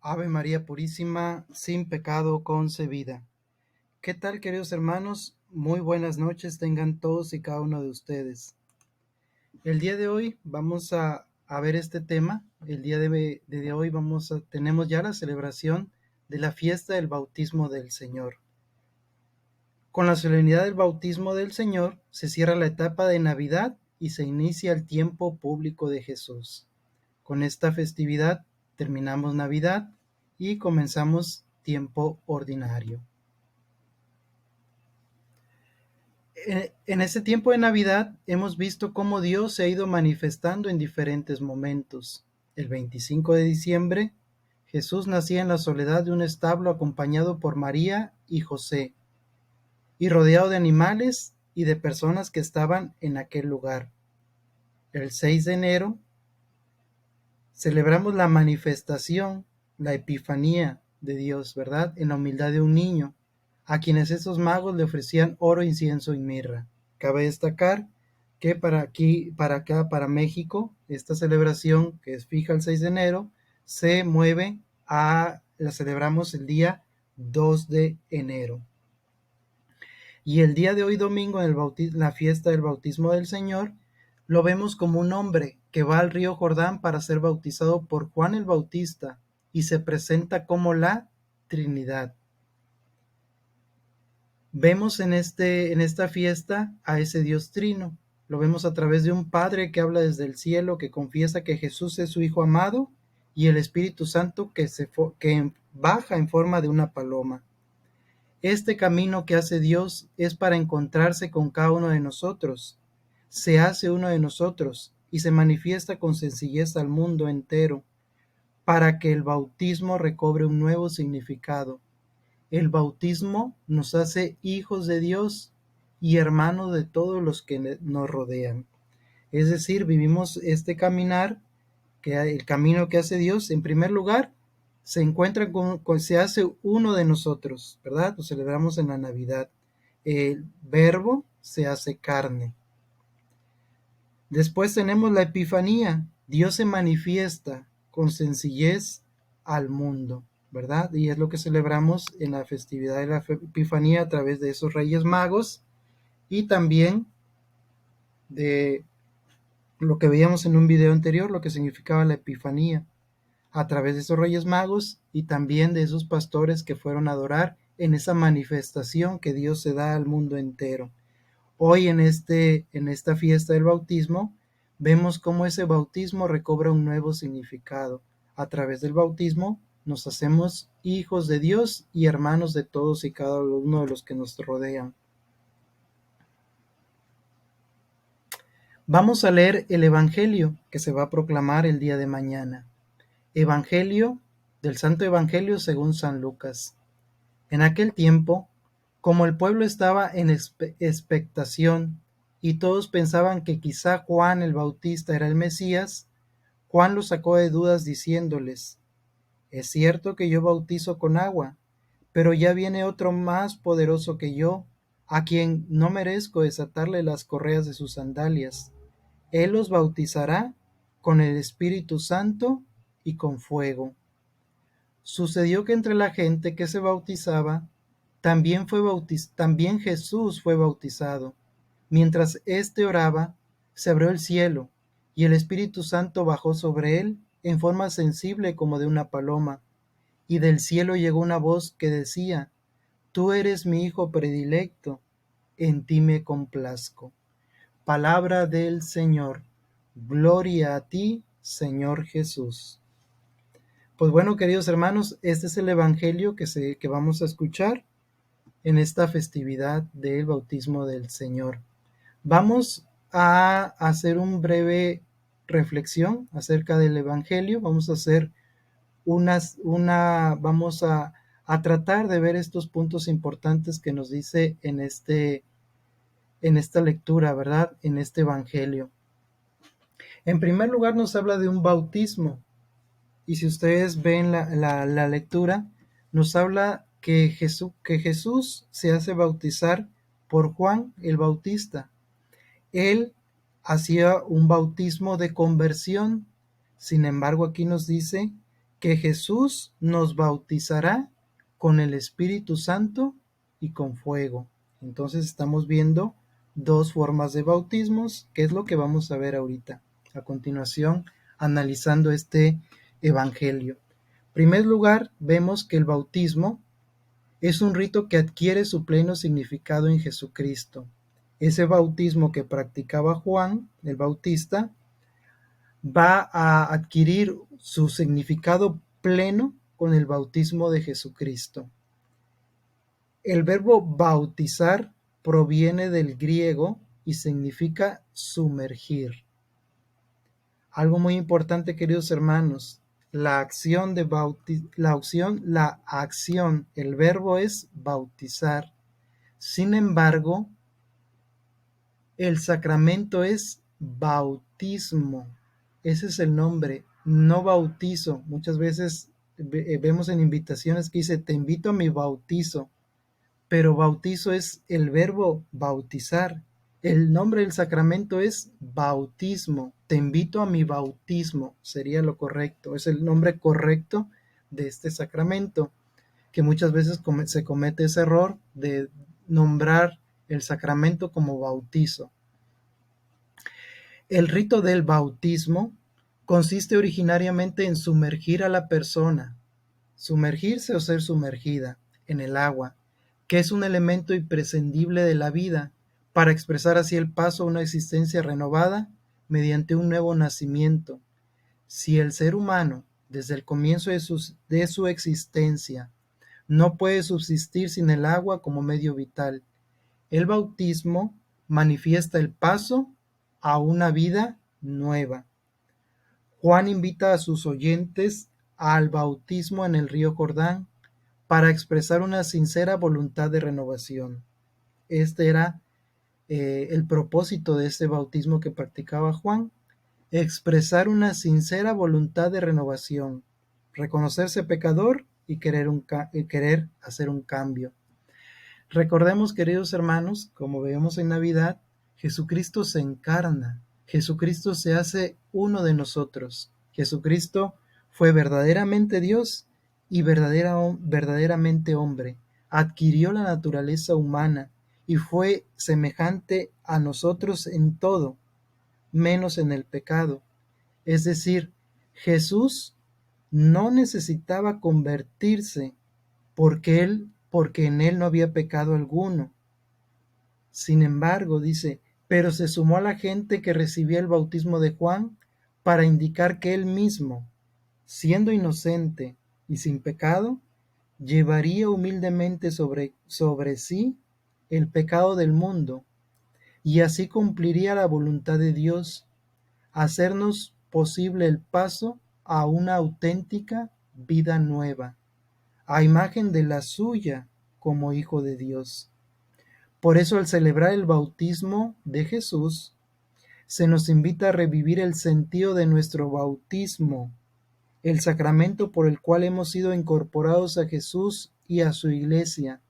Ave María Purísima, sin pecado concebida. ¿Qué tal, queridos hermanos? Muy buenas noches tengan todos y cada uno de ustedes. El día de hoy vamos a ver este tema. El día de hoy tenemos ya la celebración de la fiesta del bautismo del Señor. Con la solemnidad del bautismo del Señor se cierra la etapa de Navidad y se inicia el tiempo público de Jesús. Con esta festividad terminamos Navidad y comenzamos tiempo ordinario. En este tiempo de Navidad hemos visto cómo Dios se ha ido manifestando en diferentes momentos. El 25 de diciembre, Jesús nacía en la soledad de un establo acompañado por María y José, y rodeado de animales y de personas que estaban en aquel lugar. El 6 de enero celebramos la manifestación, la epifanía de Dios, ¿verdad? En la humildad de un niño, a quienes esos magos le ofrecían oro, incienso y mirra. Cabe destacar que para México, esta celebración, que es fija el 6 de enero, la celebramos el día 2 de enero. Y el día de hoy, domingo, en la fiesta del bautismo del Señor, lo vemos como un hombre que va al río Jordán para ser bautizado por Juan el Bautista y se presenta como la Trinidad. Vemos en esta fiesta a ese Dios trino. Lo vemos a través de un Padre que habla desde el cielo, que confiesa que Jesús es su Hijo amado, y el Espíritu Santo que baja en forma de una paloma. Este camino que hace Dios es para encontrarse con cada uno de nosotros. Se hace uno de nosotros y se manifiesta con sencillez al mundo entero, para que el bautismo recobre un nuevo significado. El bautismo nos hace hijos de Dios y hermanos de todos los que nos rodean. Es decir, vivimos este caminar, el camino que hace Dios. En primer lugar, se hace uno de nosotros, ¿verdad? Lo celebramos en la Navidad. El verbo se hace carne. Después tenemos la Epifanía. Dios se manifiesta con sencillez al mundo, ¿verdad? Y es lo que celebramos en la festividad de la Epifanía a través de esos Reyes Magos y también de lo que veíamos en un video anterior, lo que significaba la Epifanía, a través de esos Reyes Magos y también de esos pastores que fueron a adorar en esa manifestación que Dios se da al mundo entero. Hoy en esta fiesta del bautismo vemos cómo ese bautismo recobra un nuevo significado. A través del bautismo nos hacemos hijos de Dios y hermanos de todos y cada uno de los que nos rodean. Vamos a leer el Evangelio que se va a proclamar el día de mañana. Evangelio del Santo Evangelio según San Lucas. En aquel tiempo, como el pueblo estaba en expectación y todos pensaban que quizá Juan el Bautista era el Mesías, Juan los sacó de dudas diciéndoles: es cierto que yo bautizo con agua, pero ya viene otro más poderoso que yo, a quien no merezco desatarle las correas de sus sandalias. Él los bautizará con el Espíritu Santo y con fuego. Sucedió que entre la gente que se bautizaba, también Jesús fue bautizado. Mientras éste oraba, se abrió el cielo, y el Espíritu Santo bajó sobre él en forma sensible como de una paloma, y del cielo llegó una voz que decía: Tú eres mi Hijo predilecto, en ti me complazco. Palabra del Señor. Gloria a ti, Señor Jesús. Pues bueno, queridos hermanos, este es el Evangelio que vamos a escuchar en esta festividad del bautismo del Señor. Vamos a hacer una breve reflexión acerca del Evangelio. Vamos a hacer vamos a tratar de ver estos puntos importantes que nos dice en esta lectura, ¿verdad? En este Evangelio. En primer lugar, nos habla de un bautismo. Y si ustedes ven la lectura, nos habla que Jesús se hace bautizar por Juan el Bautista. Él hacía un bautismo de conversión. Sin embargo, aquí nos dice que Jesús nos bautizará con el Espíritu Santo y con fuego. Entonces estamos viendo dos formas de bautismos, que es lo que vamos a ver ahorita, a continuación, analizando este evangelio. En primer lugar, vemos que el bautismo es un rito que adquiere su pleno significado en Jesucristo. Ese bautismo que practicaba Juan el Bautista va a adquirir su significado pleno con el bautismo de Jesucristo. El verbo bautizar proviene del griego y significa sumergir. Algo muy importante, queridos hermanos, la acción, el verbo es bautizar. Sin embargo, el sacramento es bautismo. Ese es el nombre, no bautizo. Muchas veces vemos en invitaciones que dice, te invito a mi bautizo, pero bautizo es el verbo bautizar. El nombre del sacramento es bautismo. Te invito a mi bautismo, sería lo correcto. Es el nombre correcto de este sacramento, que muchas veces se comete ese error de nombrar el sacramento como bautizo. El rito del bautismo consiste originariamente en sumergir a la persona, sumergirse o ser sumergida en el agua, que es un elemento imprescindible de la vida, para expresar así el paso a una existencia renovada mediante un nuevo nacimiento. Si el ser humano, desde el comienzo de su existencia, no puede subsistir sin el agua como medio vital, el bautismo manifiesta el paso a una vida nueva. Juan invita a sus oyentes al bautismo en el río Jordán para expresar una sincera voluntad de renovación. Este era el propósito de este bautismo que practicaba Juan, expresar una sincera voluntad de renovación, reconocerse pecador y querer hacer un cambio. Recordemos, queridos hermanos, como vemos en Navidad, Jesucristo se encarna, Jesucristo se hace uno de nosotros. Jesucristo fue verdaderamente Dios y verdaderamente hombre. Adquirió la naturaleza humana y fue semejante a nosotros en todo, menos en el pecado. Es decir, Jesús no necesitaba convertirse porque en él no había pecado alguno. Sin embargo, dice, pero se sumó a la gente que recibía el bautismo de Juan para indicar que él mismo, siendo inocente y sin pecado, llevaría humildemente sobre sí el pecado del mundo, y así cumpliría la voluntad de Dios, hacernos posible el paso a una auténtica vida nueva, a imagen de la suya como Hijo de Dios. Por eso, al celebrar el bautismo de Jesús, se nos invita a revivir el sentido de nuestro bautismo, el sacramento por el cual hemos sido incorporados a Jesús y a su Iglesia,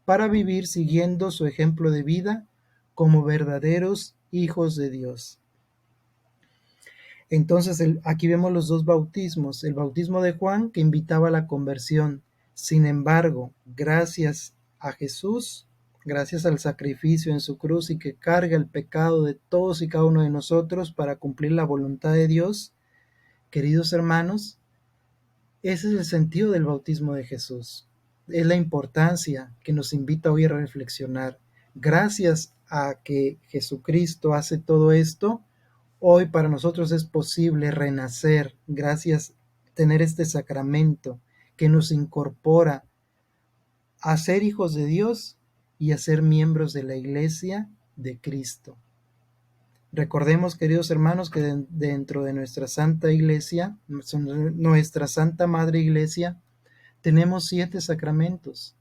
para vivir siguiendo su ejemplo de vida como verdaderos hijos de Dios. Entonces, aquí vemos los dos bautismos, el bautismo de Juan que invitaba a la conversión. Sin embargo, gracias a Jesús, gracias al sacrificio en su cruz y que carga el pecado de todos y cada uno de nosotros para cumplir la voluntad de Dios, queridos hermanos, ese es el sentido del bautismo de Jesús. Es la importancia que nos invita hoy a reflexionar. Gracias a que Jesucristo hace todo esto, hoy para nosotros es posible renacer gracias a tener este sacramento que nos incorpora a ser hijos de Dios y a ser miembros de la Iglesia de Cristo. Recordemos, queridos hermanos, que dentro de nuestra Santa Iglesia, nuestra Santa Madre Iglesia, tenemos 7 sacramentos.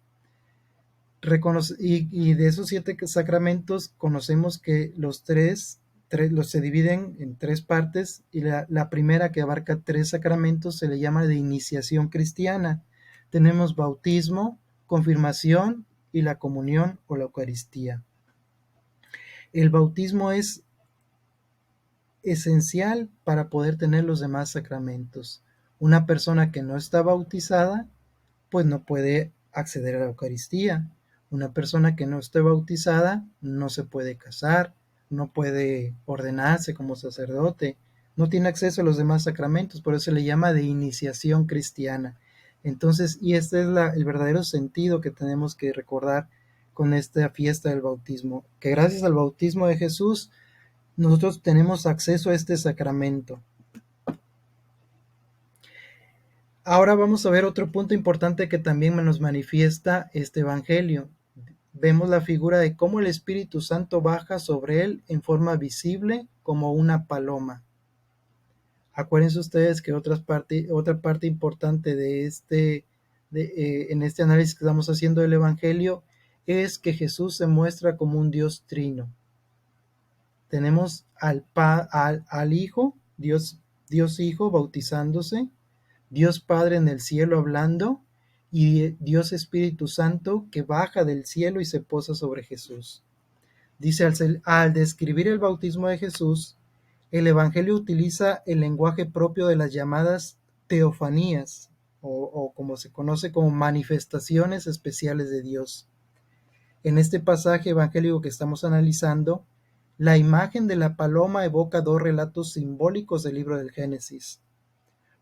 Y de esos 7 sacramentos conocemos que los se dividen en 3 partes, y la primera, que abarca 3 sacramentos, se le llama de iniciación cristiana. Tenemos bautismo, confirmación y la comunión o la Eucaristía. El bautismo es esencial para poder tener los demás sacramentos. Una persona que no está bautizada, pues no puede acceder a la Eucaristía. Una persona que no esté bautizada no se puede casar, no puede ordenarse como sacerdote, no tiene acceso a los demás sacramentos, por eso se le llama de iniciación cristiana. Entonces, y este es el verdadero sentido que tenemos que recordar con esta fiesta del bautismo, que gracias al bautismo de Jesús nosotros tenemos acceso a este sacramento. Ahora vamos a ver otro punto importante que también nos manifiesta este Evangelio. Vemos la figura de cómo el Espíritu Santo baja sobre él en forma visible como una paloma. Acuérdense ustedes que otra parte importante en este análisis que estamos haciendo del Evangelio es que Jesús se muestra como un Dios trino. Tenemos al Hijo, Dios Hijo bautizándose, Dios Padre en el cielo hablando y Dios Espíritu Santo que baja del cielo y se posa sobre Jesús. Dice, al describir el bautismo de Jesús, el Evangelio utiliza el lenguaje propio de las llamadas teofanías, o como se conoce como manifestaciones especiales de Dios. En este pasaje evangélico que estamos analizando, la imagen de la paloma evoca dos relatos simbólicos del libro del Génesis.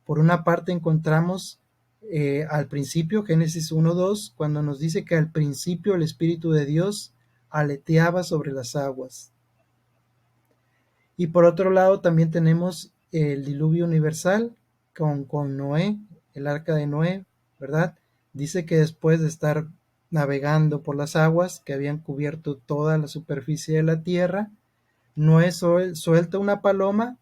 Por una parte encontramos al principio, Génesis 1:2, cuando nos dice que al principio el Espíritu de Dios aleteaba sobre las aguas. Y por otro lado también tenemos el diluvio universal con Noé, el arca de Noé, ¿verdad? Dice que después de estar navegando por las aguas que habían cubierto toda la superficie de la tierra, Noé suelta una paloma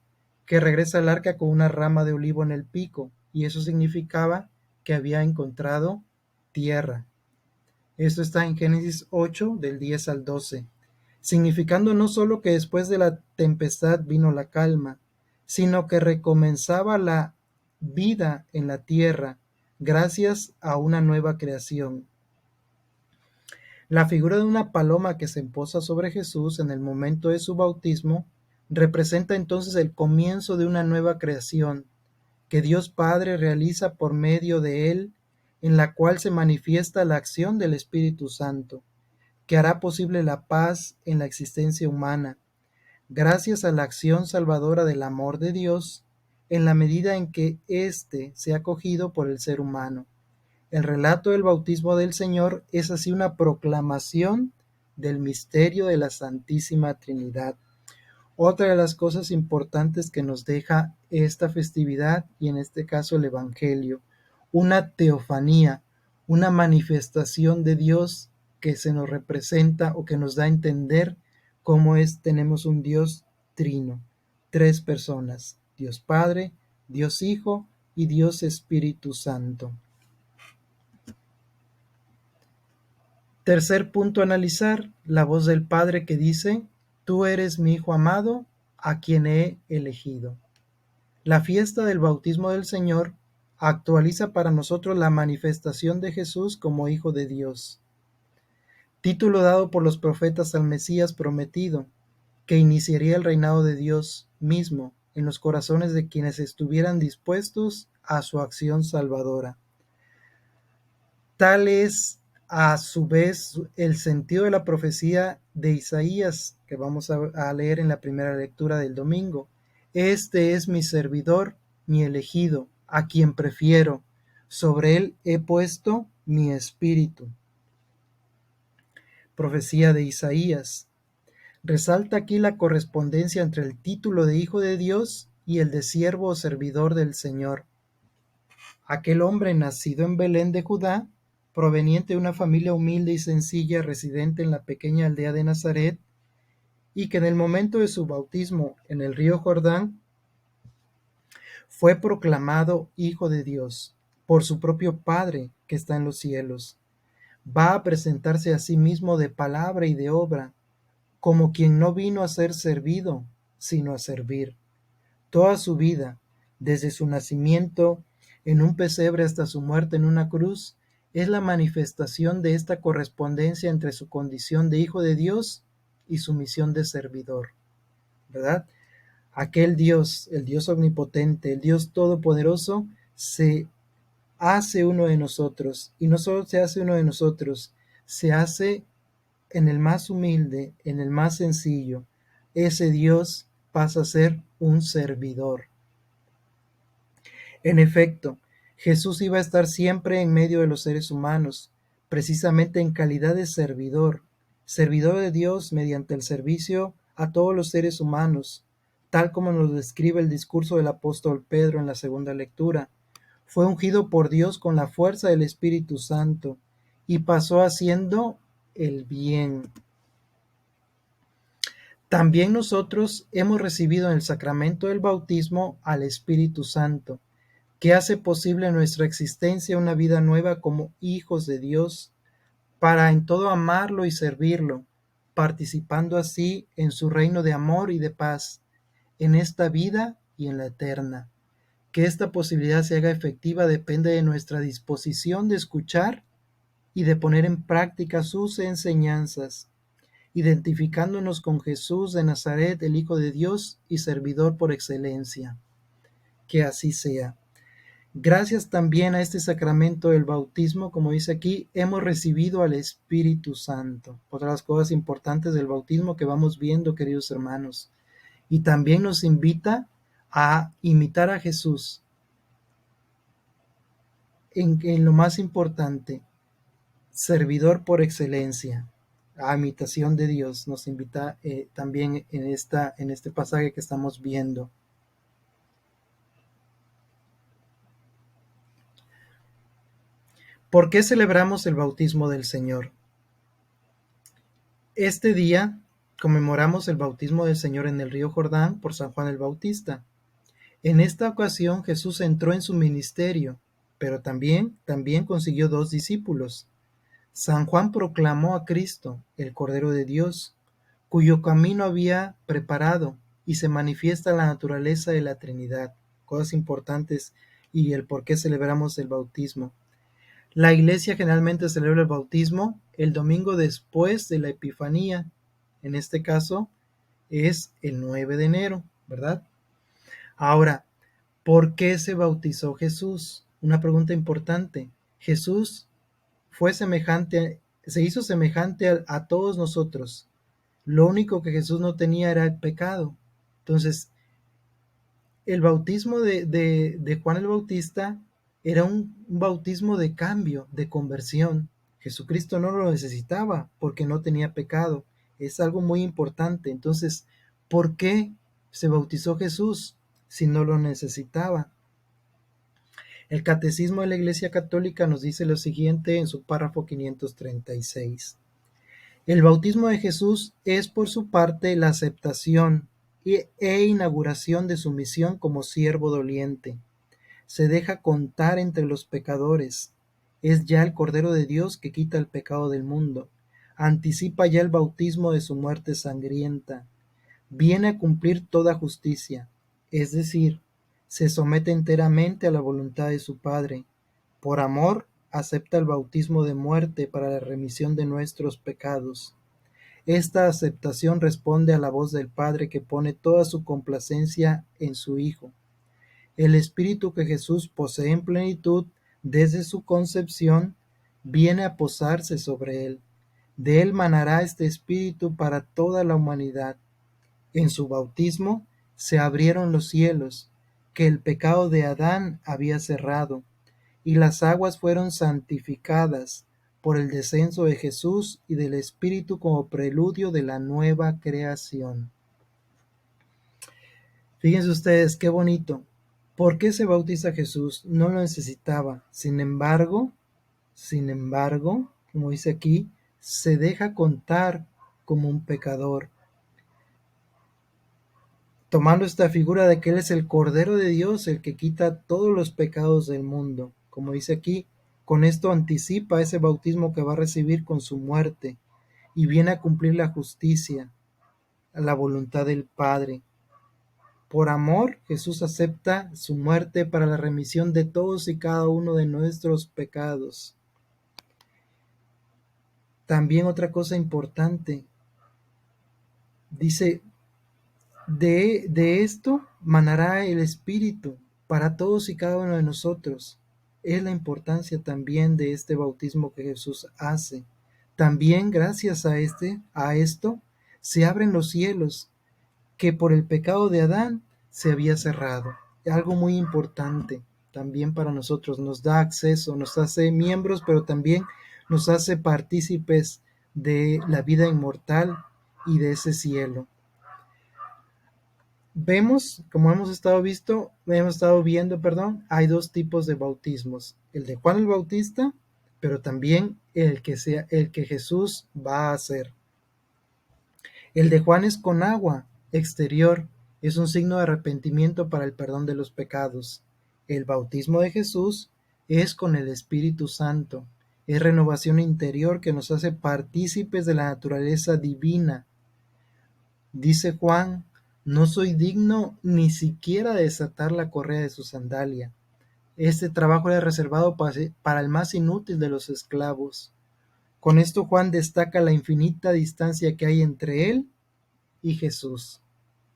que regresa al arca con una rama de olivo en el pico, y eso significaba que había encontrado tierra. Esto está en Génesis 8, del 10 al 12, significando no solo que después de la tempestad vino la calma, sino que recomenzaba la vida en la tierra gracias a una nueva creación. La figura de una paloma que se posa sobre Jesús en el momento de su bautismo representa entonces el comienzo de una nueva creación que Dios Padre realiza por medio de él, en la cual se manifiesta la acción del Espíritu Santo, que hará posible la paz en la existencia humana, gracias a la acción salvadora del amor de Dios, en la medida en que éste sea acogido por el ser humano. El relato del bautismo del Señor es así una proclamación del misterio de la Santísima Trinidad. Otra de las cosas importantes que nos deja esta festividad, y en este caso el Evangelio, una teofanía, una manifestación de Dios que se nos representa o que nos da a entender cómo tenemos un Dios trino, tres personas, Dios Padre, Dios Hijo y Dios Espíritu Santo. Tercer punto a analizar, la voz del Padre que dice, tú eres mi Hijo amado, a quien he elegido. La fiesta del bautismo del Señor actualiza para nosotros la manifestación de Jesús como Hijo de Dios, título dado por los profetas al Mesías prometido, que iniciaría el reinado de Dios mismo en los corazones de quienes estuvieran dispuestos a su acción salvadora. Tal es a su vez el sentido de la profecía de Isaías que vamos a leer en la primera lectura del domingo. Este es mi servidor, mi elegido, a quien prefiero. Sobre él he puesto mi espíritu. Profecía de Isaías. Resalta aquí la correspondencia entre el título de Hijo de Dios y el de siervo o servidor del Señor. Aquel hombre nacido en Belén de Judá, proveniente de una familia humilde y sencilla residente en la pequeña aldea de Nazaret, y que en el momento de su bautismo en el río Jordán fue proclamado Hijo de Dios por su propio Padre que está en los cielos. Va a presentarse a sí mismo de palabra y de obra, como quien no vino a ser servido, sino a servir. Toda su vida, desde su nacimiento en un pesebre hasta su muerte en una cruz, es la manifestación de esta correspondencia entre su condición de Hijo de Dios y su misión de servidor, ¿verdad? Aquel Dios, el Dios omnipotente, el Dios todopoderoso, se hace uno de nosotros, y no solo se hace uno de nosotros, se hace en el más humilde, en el más sencillo. Ese Dios pasa a ser un servidor. En efecto, Jesús iba a estar siempre en medio de los seres humanos, precisamente en calidad de servidor, servidor de Dios mediante el servicio a todos los seres humanos, tal como nos describe el discurso del apóstol Pedro en la segunda lectura. Fue ungido por Dios con la fuerza del Espíritu Santo y pasó haciendo el bien. También nosotros hemos recibido en el sacramento del bautismo al Espíritu Santo, que hace posible en nuestra existencia una vida nueva como hijos de Dios, para en todo amarlo y servirlo, participando así en su reino de amor y de paz, en esta vida y en la eterna. Que esta posibilidad se haga efectiva depende de nuestra disposición de escuchar y de poner en práctica sus enseñanzas, identificándonos con Jesús de Nazaret, el Hijo de Dios y servidor por excelencia. Que así sea. Gracias también a este sacramento del bautismo, como dice aquí, hemos recibido al Espíritu Santo. Otra de las cosas importantes del bautismo que vamos viendo, queridos hermanos. Y también nos invita a imitar a Jesús en lo más importante, servidor por excelencia, a imitación de Dios. Nos invita también en este pasaje que estamos viendo. ¿Por qué celebramos el bautismo del Señor? Este día conmemoramos el bautismo del Señor en el río Jordán por San Juan el Bautista. En esta ocasión Jesús entró en su ministerio, pero también consiguió 2 discípulos. San Juan proclamó a Cristo, el Cordero de Dios, cuyo camino había preparado, y se manifiesta la naturaleza de la Trinidad. Cosas importantes y el por qué celebramos el bautismo. La Iglesia generalmente celebra el bautismo el domingo después de la Epifanía. En este caso es el 9 de enero, ¿verdad? Ahora, ¿por qué se bautizó Jesús? Una pregunta importante. Jesús se hizo semejante a todos nosotros. Lo único que Jesús no tenía era el pecado. Entonces, el bautismo de Juan el Bautista era un bautismo de cambio, de conversión. Jesucristo no lo necesitaba porque no tenía pecado. Es algo muy importante. Entonces, ¿por qué se bautizó Jesús si no lo necesitaba? El Catecismo de la Iglesia Católica nos dice lo siguiente en su párrafo 536. El bautismo de Jesús es por su parte la aceptación e inauguración de su misión como siervo doliente. Se deja contar entre los pecadores. Es ya el Cordero de Dios que quita el pecado del mundo. Anticipa ya el bautismo de su muerte sangrienta. Viene a cumplir toda justicia, es decir, se somete enteramente a la voluntad de su Padre. Por amor, acepta el bautismo de muerte para la remisión de nuestros pecados. Esta aceptación responde a la voz del Padre que pone toda su complacencia en su Hijo. El Espíritu que Jesús posee en plenitud desde su concepción viene a posarse sobre él. De él manará este Espíritu para toda la humanidad. En su bautismo se abrieron los cielos, que el pecado de Adán había cerrado, y las aguas fueron santificadas por el descenso de Jesús y del Espíritu como preludio de la nueva creación. Fíjense ustedes qué bonito. ¿Por qué se bautiza Jesús? No lo necesitaba. Sin embargo, como dice aquí, se deja contar como un pecador, tomando esta figura de que Él es el Cordero de Dios, el que quita todos los pecados del mundo. Como dice aquí, con esto anticipa ese bautismo que va a recibir con su muerte y viene a cumplir la justicia, la voluntad del Padre. Por amor, Jesús acepta su muerte para la remisión de todos y cada uno de nuestros pecados. También otra cosa importante, dice, de esto manará el Espíritu. para todos y cada uno de nosotros. Es la importancia también de este bautismo que Jesús hace. También gracias a esto, se abren los cielos, que por el pecado de Adán se había cerrado. Algo muy importante también para nosotros, nos da acceso, nos hace miembros, pero también nos hace partícipes de la vida inmortal y de ese cielo. Vemos, como hemos estado viendo, perdón, hay dos tipos de bautismos, el de Juan el Bautista, pero también el que Jesús va a hacer. El de Juan es con agua exterior, es un signo de arrepentimiento para el perdón de los pecados. El bautismo de Jesús es con el Espíritu Santo, es renovación interior que nos hace partícipes de la naturaleza divina. Dice Juan: no soy digno ni siquiera de desatar la correa de su sandalia. Este trabajo era reservado para el más inútil de los esclavos. Con esto Juan destaca la infinita distancia que hay entre él y Jesús.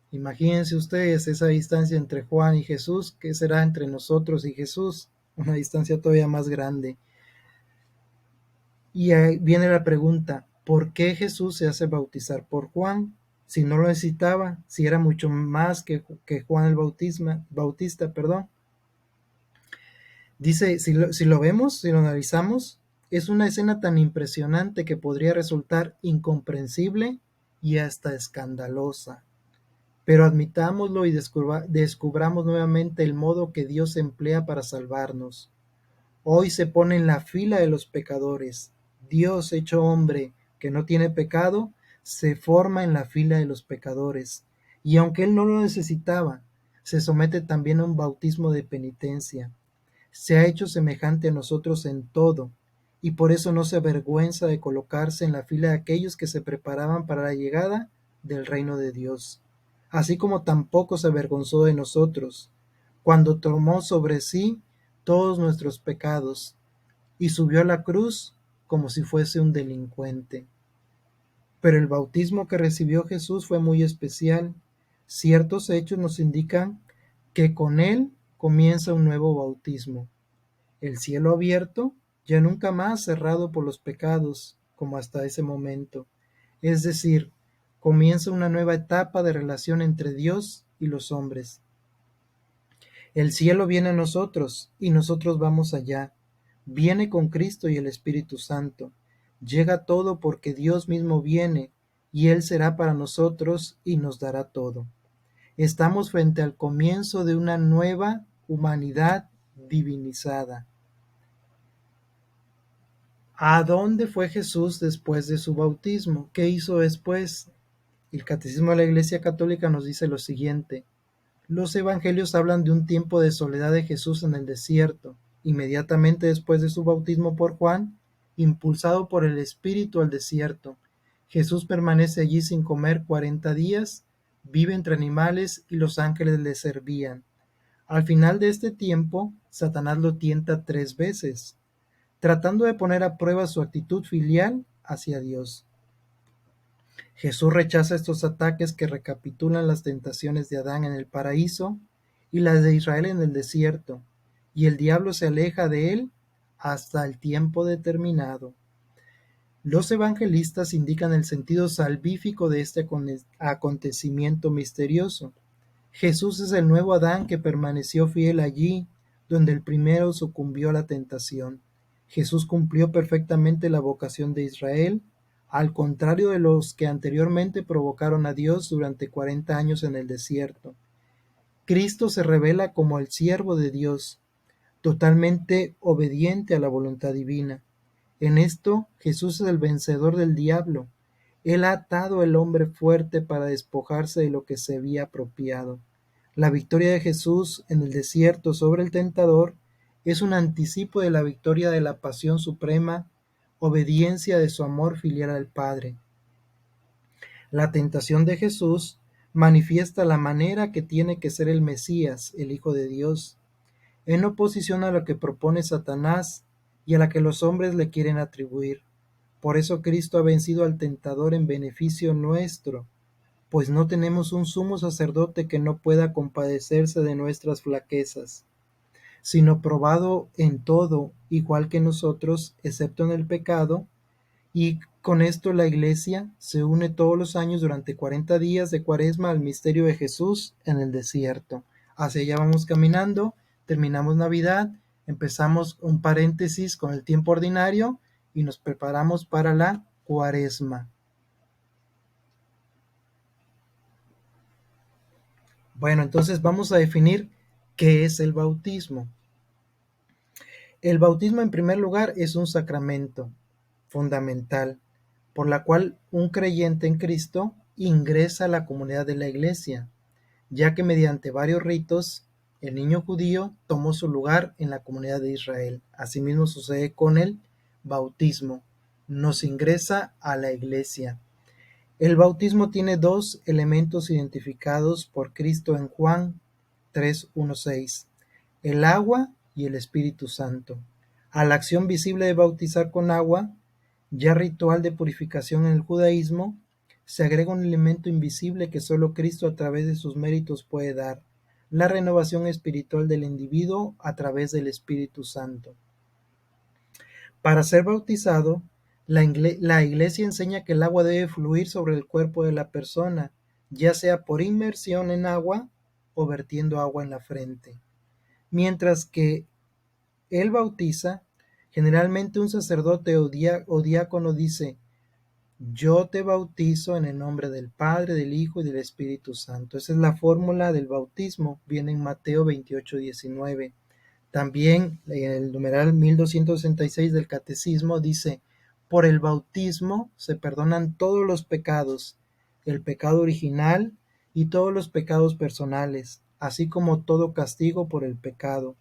Imagínense ustedes esa distancia entre Juan y Jesús, ¿qué será entre nosotros y Jesús? Una distancia todavía más grande. Y ahí viene la pregunta: ¿por qué Jesús se hace bautizar por Juan? Si no lo necesitaba, si era mucho más que Juan el Bautista, perdón. Dice, si lo vemos, si lo analizamos, es una escena tan impresionante que podría resultar incomprensible y hasta escandalosa. Pero admitámoslo y descubramos nuevamente el modo que Dios emplea para salvarnos. Hoy se pone en la fila de los pecadores. Dios hecho hombre, que no tiene pecado, se forma en la fila de los pecadores. Y aunque él no lo necesitaba, se somete también a un bautismo de penitencia. Se ha hecho semejante a nosotros en todo, y por eso no se avergüenza de colocarse en la fila de aquellos que se preparaban para la llegada del reino de Dios, así como tampoco se avergonzó de nosotros, cuando tomó sobre sí todos nuestros pecados y subió a la cruz como si fuese un delincuente. Pero el bautismo que recibió Jesús fue muy especial. Ciertos hechos nos indican que con él comienza un nuevo bautismo. El cielo abierto, ya nunca más cerrado por los pecados, como hasta ese momento. Es decir, comienza una nueva etapa de relación entre Dios y los hombres. El cielo viene a nosotros y nosotros vamos allá. Viene con Cristo y el Espíritu Santo. Llega todo porque Dios mismo viene y Él será para nosotros y nos dará todo. Estamos frente al comienzo de una nueva humanidad divinizada. ¿A dónde fue Jesús después de su bautismo? ¿Qué hizo después? El Catecismo de la Iglesia Católica nos dice lo siguiente: los evangelios hablan de un tiempo de soledad de Jesús en el desierto, inmediatamente después de su bautismo por Juan, impulsado por el Espíritu al desierto. Jesús permanece allí sin comer 40 días, vive entre animales y los ángeles le servían. Al final de este tiempo, Satanás lo tienta 3 veces, tratando de poner a prueba su actitud filial hacia Dios. Jesús rechaza estos ataques que recapitulan las tentaciones de Adán en el paraíso y las de Israel en el desierto, y el diablo se aleja de él hasta el tiempo determinado. Los evangelistas indican el sentido salvífico de este acontecimiento misterioso. Jesús es el nuevo Adán que permaneció fiel allí donde el primero sucumbió a la tentación. Jesús cumplió perfectamente la vocación de Israel, al contrario de los que anteriormente provocaron a Dios durante 40 años en el desierto. Cristo se revela como el siervo de Dios, totalmente obediente a la voluntad divina. En esto Jesús es el vencedor del diablo. Él ha atado al hombre fuerte para despojarse de lo que se había apropiado. La victoria de Jesús en el desierto sobre el tentador es un anticipo de la victoria de la pasión suprema, obediencia de su amor filial al Padre. La tentación de Jesús manifiesta la manera que tiene que ser el Mesías, el Hijo de Dios, en oposición a lo que propone Satanás y a la que los hombres le quieren atribuir. Por eso Cristo ha vencido al tentador en beneficio nuestro. pues no tenemos un sumo sacerdote que no pueda compadecerse de nuestras flaquezas, sino probado en todo, igual que nosotros, excepto en el pecado, y con esto la Iglesia se une todos los años durante 40 días de Cuaresma al misterio de Jesús en el desierto. Hacia allá vamos caminando, terminamos Navidad, empezamos un paréntesis con el tiempo ordinario y nos preparamos para la Cuaresma. Bueno, entonces vamos a definir qué es el bautismo. El bautismo, en primer lugar, es un sacramento fundamental por la cual un creyente en Cristo ingresa a la comunidad de la Iglesia, ya que mediante varios ritos el niño judío tomó su lugar en la comunidad de Israel. Asimismo sucede con el bautismo, nos ingresa a la Iglesia. El bautismo tiene dos elementos identificados por Cristo en Juan 3:1-6: el agua y el Espíritu Santo. A la acción visible de bautizar con agua, ya ritual de purificación en el judaísmo, se agrega un elemento invisible que solo Cristo a través de sus méritos puede dar: la renovación espiritual del individuo a través del Espíritu Santo. Para ser bautizado, la Iglesia enseña que el agua debe fluir sobre el cuerpo de la persona, ya sea por inmersión en agua o vertiendo agua en la frente. Mientras que él bautiza, generalmente un sacerdote o diácono dice: yo te bautizo en el nombre del Padre, del Hijo y del Espíritu Santo. Esa es la fórmula del bautismo, viene en Mateo 28:19. También en el numeral 1266 del Catecismo dice: por el bautismo se perdonan todos los pecados, el pecado original y todos los pecados personales, así como todo castigo por el pecado.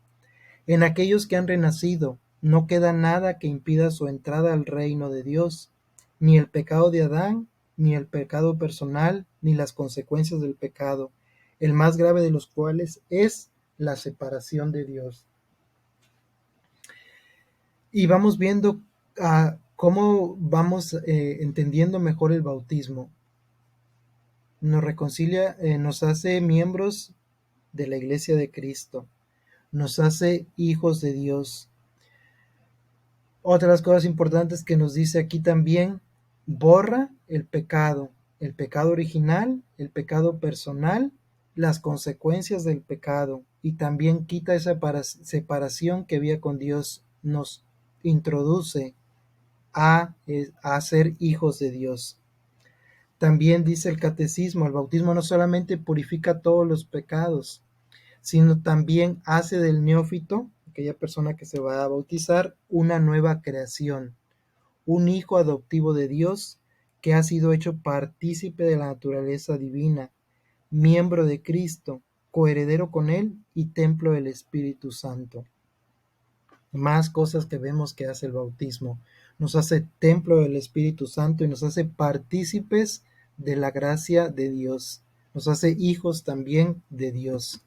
En aquellos que han renacido, no queda nada que impida su entrada al reino de Dios, ni el pecado de Adán, ni el pecado personal, ni las consecuencias del pecado, el más grave de los cuales es la separación de Dios. Y vamos viendo cómo vamos entendiendo mejor el bautismo. Nos reconcilia, nos hace miembros de la Iglesia de Cristo, nos hace hijos de Dios. Otras cosas importantes que nos dice aquí también: borra el pecado original, el pecado personal, las consecuencias del pecado, y también quita esa separación que había con Dios, nos introduce a ser hijos de Dios. También dice el catecismo: el bautismo no solamente purifica todos los pecados, sino también hace del neófito, aquella persona que se va a bautizar, una nueva creación, un hijo adoptivo de Dios que ha sido hecho partícipe de la naturaleza divina, miembro de Cristo, coheredero con Él y templo del Espíritu Santo. Más cosas que vemos que hace el bautismo: nos hace templo del Espíritu Santo y nos hace partícipes de la gracia de Dios, nos hace hijos también de Dios.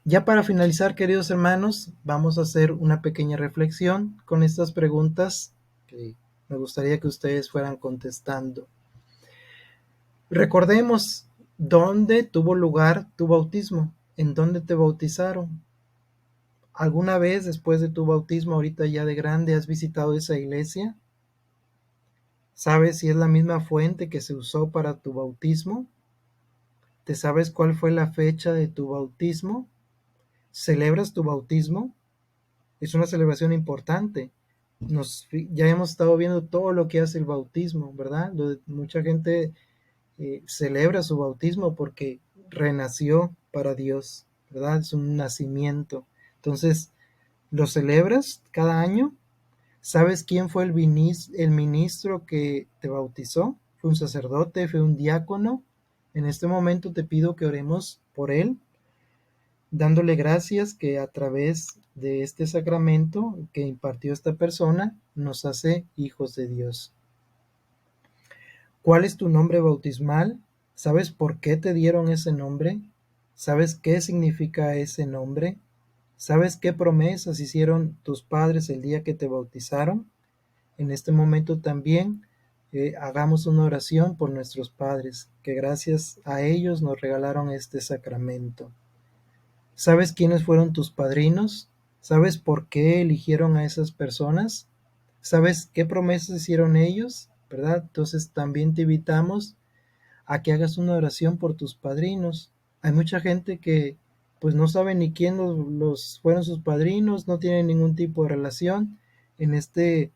Ya para finalizar, queridos hermanos, vamos a hacer una pequeña reflexión con estas preguntas que me gustaría que ustedes fueran contestando. Recordemos dónde tuvo lugar tu bautismo, en dónde te bautizaron. ¿Alguna vez después de tu bautismo, ahorita ya de grande, has visitado esa iglesia? ¿Sabes si es la misma fuente que se usó para tu bautismo? ¿Te sabes cuál fue la fecha de tu bautismo? ¿Celebras tu bautismo? Es una celebración importante. Ya hemos estado viendo todo lo que hace el bautismo, ¿verdad? Mucha gente celebra su bautismo porque renació para Dios, ¿verdad? Es un nacimiento. Entonces, ¿lo celebras cada año? ¿Sabes quién fue el ministro que te bautizó? ¿Fue un sacerdote? ¿Fue un diácono? En este momento te pido que oremos por él, dándole gracias que a través de este sacramento que impartió esta persona nos hace hijos de Dios. ¿Cuál es tu nombre bautismal? ¿Sabes por qué te dieron ese nombre? ¿Sabes qué significa ese nombre? ¿Sabes qué promesas hicieron tus padres el día que te bautizaron? En este momento también hagamos una oración por nuestros padres, que gracias a ellos nos regalaron este sacramento. ¿Sabes quiénes fueron tus padrinos? ¿Sabes por qué eligieron a esas personas? ¿Sabes qué promesas hicieron ellos? ¿Verdad? Entonces también te invitamos a que hagas una oración por tus padrinos. Hay mucha gente que pues no sabe ni quién los fueron sus padrinos, no tienen ningún tipo de relación en este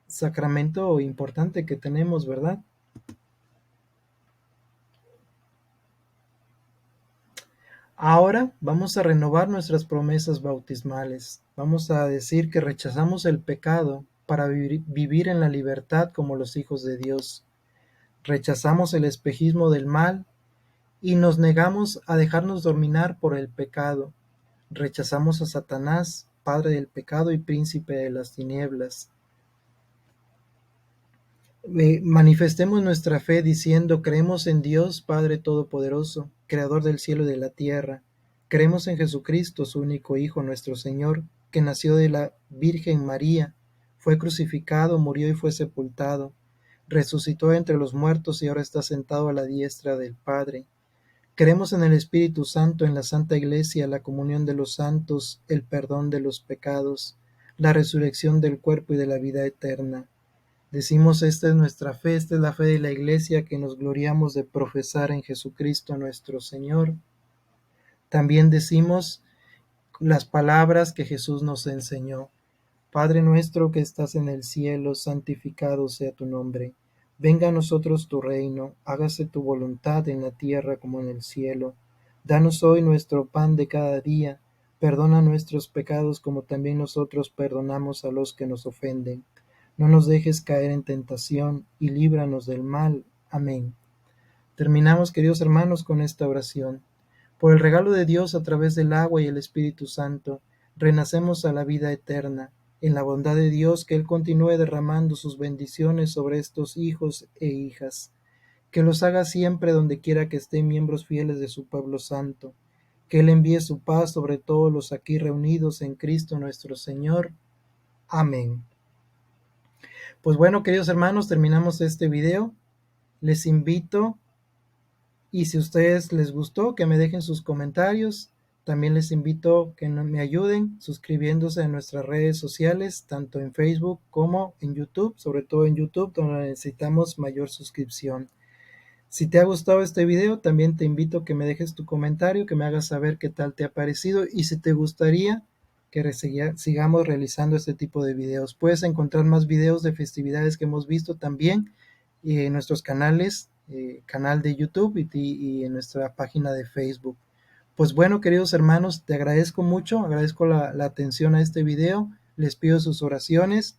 sacramento importante que tenemos, ¿verdad? Ahora vamos a renovar nuestras promesas bautismales. Vamos a decir que rechazamos el pecado para vivir en la libertad como los hijos de Dios. Rechazamos el espejismo del mal y nos negamos a dejarnos dominar por el pecado. Rechazamos a Satanás, padre del pecado y príncipe de las tinieblas. Manifestemos nuestra fe diciendo: creemos en Dios Padre Todopoderoso, Creador del cielo y de la tierra. Creemos en Jesucristo, su único Hijo, nuestro Señor, que nació de la Virgen María, fue crucificado, murió y fue sepultado, resucitó entre los muertos y ahora está sentado a la diestra del Padre. Creemos en el Espíritu Santo, en la Santa Iglesia, la comunión de los santos, el perdón de los pecados, la resurrección del cuerpo y de la vida eterna. Decimos: esta es nuestra fe, esta es la fe de la Iglesia que nos gloriamos de profesar en Jesucristo nuestro Señor. También decimos las palabras que Jesús nos enseñó. Padre nuestro que estás en el cielo, santificado sea tu nombre. Venga a nosotros tu reino, hágase tu voluntad en la tierra como en el cielo. Danos hoy nuestro pan de cada día, perdona nuestros pecados como también nosotros perdonamos a los que nos ofenden. No nos dejes caer en tentación y líbranos del mal. Amén. Terminamos, queridos hermanos, con esta oración. Por el regalo de Dios a través del agua y el Espíritu Santo, renacemos a la vida eterna, en la bondad de Dios, que Él continúe derramando sus bendiciones sobre estos hijos e hijas, que los haga siempre donde quiera que estén miembros fieles de su pueblo santo, que Él envíe su paz sobre todos los aquí reunidos en Cristo nuestro Señor. Amén. Pues bueno, queridos hermanos, terminamos este video. Les invito, y si a ustedes les gustó, que me dejen sus comentarios. También les invito que me ayuden suscribiéndose a nuestras redes sociales, tanto en Facebook como en YouTube, sobre todo en YouTube, donde necesitamos mayor suscripción. Si te ha gustado este video, también te invito a que me dejes tu comentario, que me hagas saber qué tal te ha parecido y si te gustaría que sigamos realizando este tipo de videos. Puedes encontrar más videos de festividades que hemos visto también en nuestros canales, canal de YouTube y en nuestra página de Facebook. Pues bueno, queridos hermanos, te agradezco mucho, agradezco la atención a este video, les pido sus oraciones,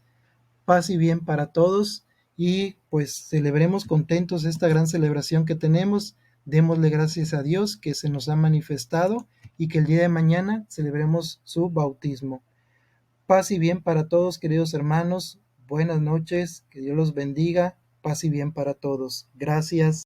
paz y bien para todos y pues celebremos contentos esta gran celebración que tenemos, démosle gracias a Dios que se nos ha manifestado y que el día de mañana celebremos su bautismo. Paz y bien para todos, queridos hermanos, buenas noches, que Dios los bendiga, paz y bien para todos. Gracias.